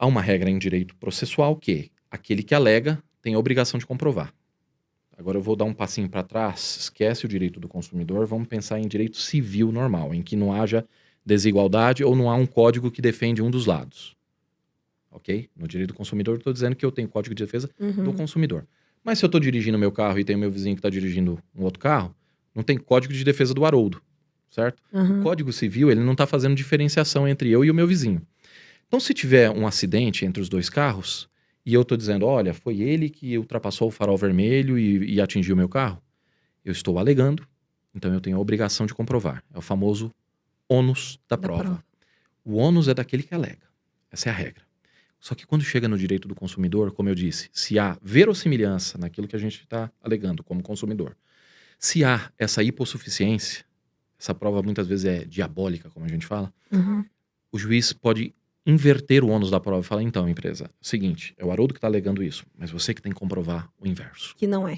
Há uma regra em direito processual que aquele que alega tem a obrigação de comprovar. Agora eu vou dar um passinho para trás, esquece o direito do consumidor, vamos pensar em direito civil normal, em que não haja desigualdade ou não há um código que defende um dos lados. Ok? No direito do consumidor eu estou dizendo que eu tenho código de defesa do consumidor. Mas se eu estou dirigindo meu carro e tem meu vizinho que está dirigindo um outro carro, não tem código de defesa do Haroldo, certo? O Código Civil, ele não está fazendo diferenciação entre eu e o meu vizinho. Então, se tiver um acidente entre os dois carros, e eu estou dizendo, olha, foi ele que ultrapassou o farol vermelho e atingiu o meu carro, eu estou alegando, então eu tenho a obrigação de comprovar. É o famoso ônus da prova. O ônus é daquele que alega. Essa é a regra. Só que quando chega no direito do consumidor, como eu disse, se há verossimilhança naquilo que a gente está alegando como consumidor, se há essa hipossuficiência, essa prova muitas vezes é diabólica, como a gente fala, o juiz pode inverter o ônus da prova e falar, então, empresa, é o seguinte, é o Haroldo que está alegando isso, mas você que tem que comprovar o inverso. Que não é.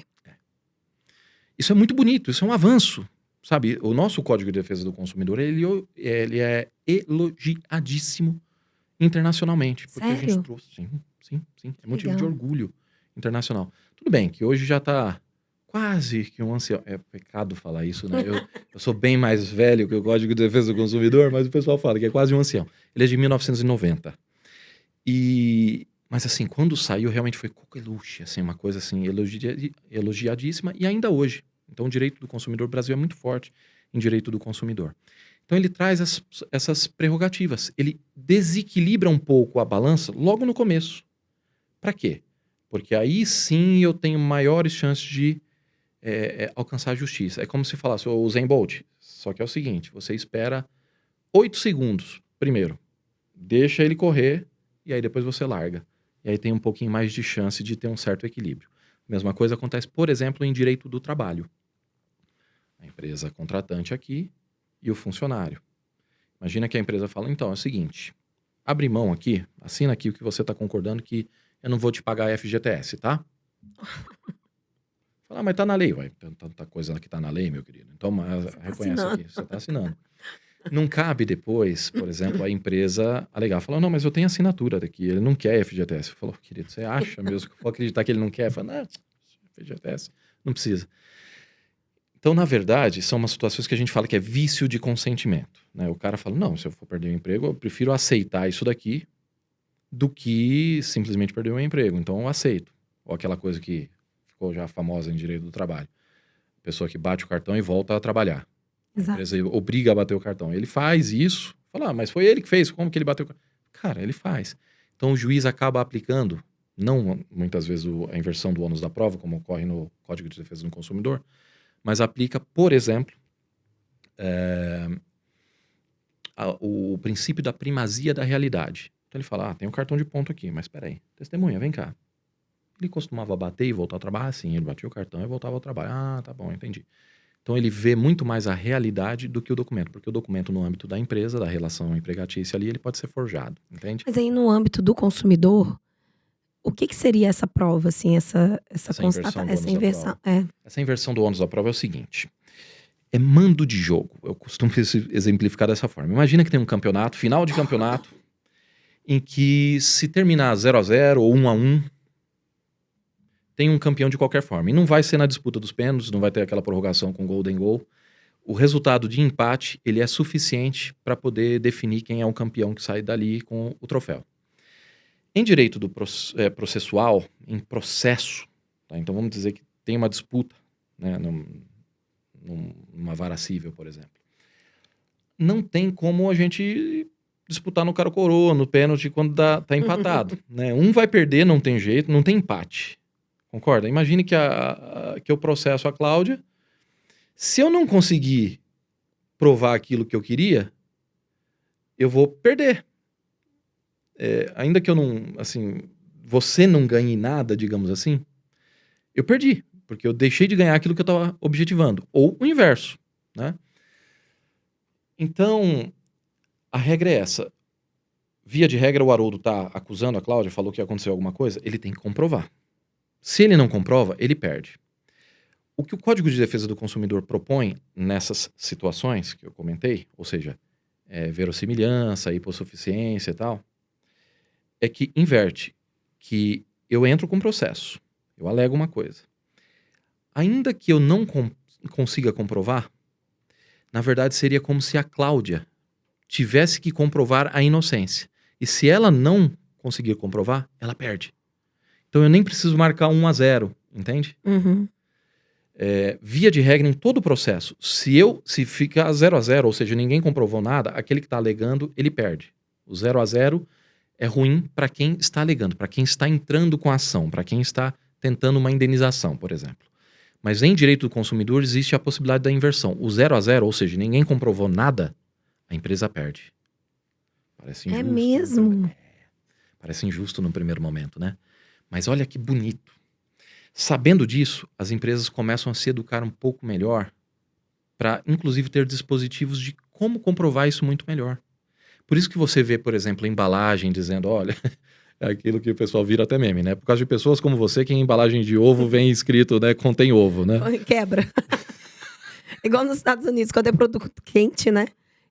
Isso é muito bonito, isso é um avanço, sabe? O nosso Código de Defesa do Consumidor, ele é elogiadíssimo internacionalmente. Porque Sério? a gente trouxe, sim. É motivo de Legal. orgulho internacional. Tudo bem que hoje já está quase que um ancião. É pecado falar isso, né? Eu sou bem mais velho que o Código de Defesa do Consumidor, mas o pessoal fala que é quase um ancião. Ele é de 1990. Mas assim, quando saiu, realmente foi coqueluche, assim, uma coisa assim, elogiadíssima, e ainda hoje. Então, o direito do consumidor, o Brasil é muito forte em direito do consumidor. Então, ele traz essas prerrogativas. Ele desequilibra um pouco a balança logo no começo. Para quê? Porque aí sim eu tenho maiores chances de alcançar a justiça. É como se falasse o Usain Bolt. Só que é o seguinte, você espera 8 segundos primeiro. Deixa ele correr e aí depois você larga. E aí tem um pouquinho mais de chance de ter um certo equilíbrio. Mesma coisa acontece, por exemplo, em direito do trabalho. A empresa contratante aqui e o funcionário. Imagina que a empresa fala, então, é o seguinte, abre mão aqui, assina aqui o que você está concordando que eu não vou te pagar FGTS, tá? Fala, mas tá na lei, ué. Tanta coisa que tá na lei, meu querido. Então, reconhece aqui, você tá assinando. Não cabe depois, por exemplo, a empresa alegar, falar, não, mas eu tenho assinatura daqui, ele não quer FGTS. Eu falo, querido, você acha mesmo que eu vou acreditar que ele não quer? Fala, não, FGTS, não precisa. Então, na verdade, são umas situações que a gente fala que é vício de consentimento, né? O cara fala, não, se eu for perder o emprego, eu prefiro aceitar isso daqui do que simplesmente perder o meu emprego. Então, eu aceito. Ou aquela coisa que ficou já famosa em direito do trabalho. A pessoa que bate o cartão e volta a trabalhar. Exato. A empresa obriga a bater o cartão. Ele faz isso. Fala, mas foi ele que fez. Como que ele bateu o cartão? Cara, ele faz. Então, o juiz acaba aplicando, não muitas vezes a inversão do ônus da prova, como ocorre no Código de Defesa do Consumidor, mas aplica, por exemplo, o princípio da primazia da realidade. Então ele fala, tem um cartão de ponto aqui, mas espera aí, testemunha, vem cá. Ele costumava bater e voltar ao trabalho? Sim, ele batia o cartão e voltava ao trabalho. Tá bom, entendi. Então ele vê muito mais a realidade do que o documento, porque o documento no âmbito da empresa, da relação empregatícia ali, ele pode ser forjado, entende? Mas aí no âmbito do consumidor, o que seria essa prova, assim, essa inversão? Essa inversão do ônus da prova é o seguinte, é mando de jogo, eu costumo exemplificar dessa forma. Imagina que tem um campeonato, final de campeonato, em que se terminar 0-0 ou 1-1, tem um campeão de qualquer forma. E não vai ser na disputa dos pênaltis, não vai ter aquela prorrogação com golden goal. O resultado de empate, ele é suficiente para poder definir quem é o campeão que sai dali com o troféu. Em direito processual, em processo, tá? Então vamos dizer que tem uma disputa, né, numa vara civil, por exemplo. Não tem como a gente disputar no cara coroa, no pênalti, quando tá empatado. Né? Um vai perder, não tem jeito, não tem empate. Concorda? Imagine que eu processo a Cláudia. Se eu não conseguir provar aquilo que eu queria, eu vou perder. Ainda que eu não, assim, você não ganhe nada, digamos assim, eu perdi, porque eu deixei de ganhar aquilo que eu estava objetivando. Ou o inverso, né? Então, a regra é essa. Via de regra, o Haroldo está acusando a Cláudia, falou que aconteceu alguma coisa, ele tem que comprovar. Se ele não comprova, ele perde. O que o Código de Defesa do Consumidor propõe nessas situações que eu comentei, ou seja, verossimilhança, hipossuficiência e tal, é que inverte. Que eu entro com processo, eu alego uma coisa. Ainda que eu não consiga comprovar, na verdade seria como se a Cláudia tivesse que comprovar a inocência. E se ela não conseguir comprovar, ela perde. Então eu nem preciso marcar 1-0, entende? Uhum. Via de regra, em todo o processo, se ficar 0-0, ou seja, ninguém comprovou nada, aquele que está alegando, ele perde. O 0-0 é ruim para quem está alegando, para quem está entrando com a ação, para quem está tentando uma indenização, por exemplo. Mas em direito do consumidor existe a possibilidade da inversão. O 0-0, ou seja, ninguém comprovou nada, a empresa perde. Parece injusto. É mesmo? Parece injusto no primeiro momento, né? Mas olha que bonito. Sabendo disso, as empresas começam a se educar um pouco melhor para, inclusive, ter dispositivos de como comprovar isso muito melhor. Por isso que você vê, por exemplo, a embalagem dizendo, olha, é aquilo que o pessoal vira até meme, né? Por causa de pessoas como você, que em embalagem de ovo vem escrito, né, contém ovo, né? Quebra. Igual nos Estados Unidos, quando é produto quente, né?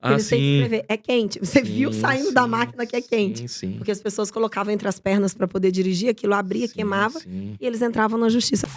Eles têm que escrever, é quente. Você viu saindo da máquina que é quente. Sim. Porque as pessoas colocavam entre as pernas para poder dirigir, aquilo abria, queimava, e eles entravam na justiça.